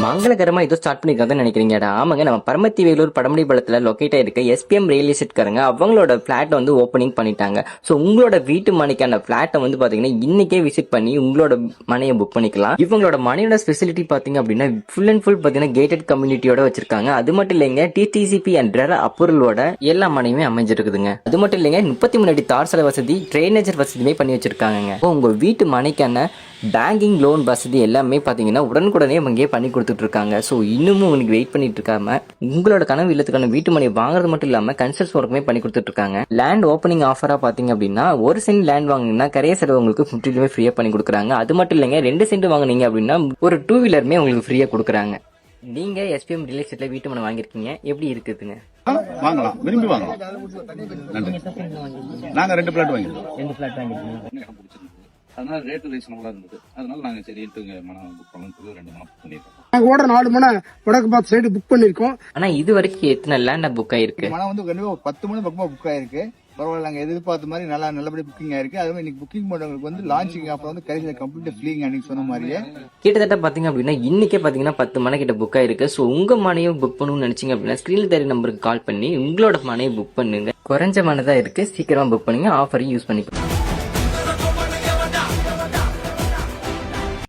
மங்களகரமா ஏதோ ஸ்டார்ட் பண்ணிருக்காங்கன்னு நினைக்கிறீங்கடா? ஆமாங்க, நம்ம பரமத்தி வேலூர் படமுடி பலத்துல லொக்கேட் ஆயிருக்க எஸ்பிஎம் ரியல் எஸ்டேட்காரங்க அவங்களோட பிளாட் வந்து ஓப்பனிங் பண்ணிட்டாங்க. ஸோ உங்களோட வீட்டு மனைக்கான பிளாட்டை வந்து பாத்தீங்கன்னா இன்னைக்கே விசிட் பண்ணி உங்களோட மனையை புக் பண்ணிக்கலாம். இவங்களோட மனையோட ஸ்பெசிலிட்டி பாத்தீங்க அப்படின்னா ஃபுல் அண்ட் ஃபுல் பாத்தீங்கன்னா கேட்டட் கம்யூனிட்டியோட வச்சிருக்காங்க. அது மட்டும் இல்லைங்க, டிடிசிபி அண்ட் அப்ரூவலோட எல்லா மனையுமே அமைஞ்சிருக்குதுங்க. அது மட்டும் இல்லைங்க, 33 அடி தார் சாலை வசதி, ட்ரைனேஜர் வசதியுமே பண்ணி வச்சிருக்காங்க. உங்க வீட்டு மனைக்கான பேங்கிங் லோன் வசதி எல்லாமே பார்த்தீங்கன்னா உடனுக்குடனே அங்கேயே பண்ணி கொடுத்துட்டு இருக்காங்க. ஸோ இன்னமும் உங்களுக்கு வெயிட் பண்ணிட்டு இருக்காம உங்களோட கனவு இல்லத்துக்கான வீட்டு மனை வாங்குறது மட்டும் இல்லாமல் கன்ஸ்ட்ரக்ஷன் ஒர்க்குமே பண்ணி கொடுத்துட்டு இருக்காங்க. லேண்ட் ஓப்பனிங் ஆஃபராக பார்த்தீங்க அப்படின்னா 1 சென்ட் லேண்ட் வாங்கினீங்கன்னா கரைய செலவு உங்களுக்கு 50 ஃப்ரீயாக பண்ணி கொடுக்குறாங்க. அது மட்டும் இல்லைங்க, 2 சென்ட் வாங்கினீங்க அப்படின்னா ஒரு 2 வீலருமே உங்களுக்கு ஃப்ரீயாக கொடுக்குறாங்க. நீங்க எஸ்பிஎம் ரியல் எஸ்டேட்ல வீட்டு மனை வாங்கிருக்கீங்க, எப்படி இருக்குதுங்க? வாங்கலாம், விரும்பி வாங்கலாம். நாங்க 2 பிளாட் வாங்கிருக்கோம். 2 பிளாட் வாங்கிருக்கீங்க. அதனால ரேட்டு ரீசனபிளா இருந்தது. அதனால நாங்க சரிட்டு மனம் புக் பண்ணி 2 மனம் புக் பண்ணிருக்கோம். நாங்க ஓட 4 மணி வடக்கு பார்த்து சைடு புக் பண்ணிருக்கோம். ஆனா இது வரைக்கும் எத்தனை லேண்ட் புக் ஆயிருக்கு? மனம் வந்து கண்டிப்பா 10 மணி பக்கமா புக் ஆயிருக்கு. பரவாயில்ல, நாங்க எதிர்பார்த்த மாதிரி நல்லபடி புக்கிங் ஆயிருக்கு. அதுவும் இன்னைக்கு புக்கிங் பண்ணவங்களுக்கு வந்து லான்ச்சிங் அப்புறம் வந்து கடைசியில கம்ப்ளீட் ஃபில்லிங் அன்னைக்கு சொன்ன மாதிரியே கிட்டத்தட்ட பாத்தீங்க அப்படின்னா இன்னைக்கே பாத்தீங்கன்னா 10 மணி கிட்ட புக் ஆயிருக்கு. ஸோ உங்க மனையும் புக் பண்ணணும்னு நினைச்சீங்க அப்படின்னா ஸ்கிரீன்ல தெரிய நம்பருக்கு கால் பண்ணி உங்களோட மனையை புக் பண்ணுங்க. குறைஞ்ச மனை தான் இருக்கு, சீக்கிரமா புக் பண்ணுங்க. ஆஃபரையும் யூஸ் பண்ணிக்கோங்க.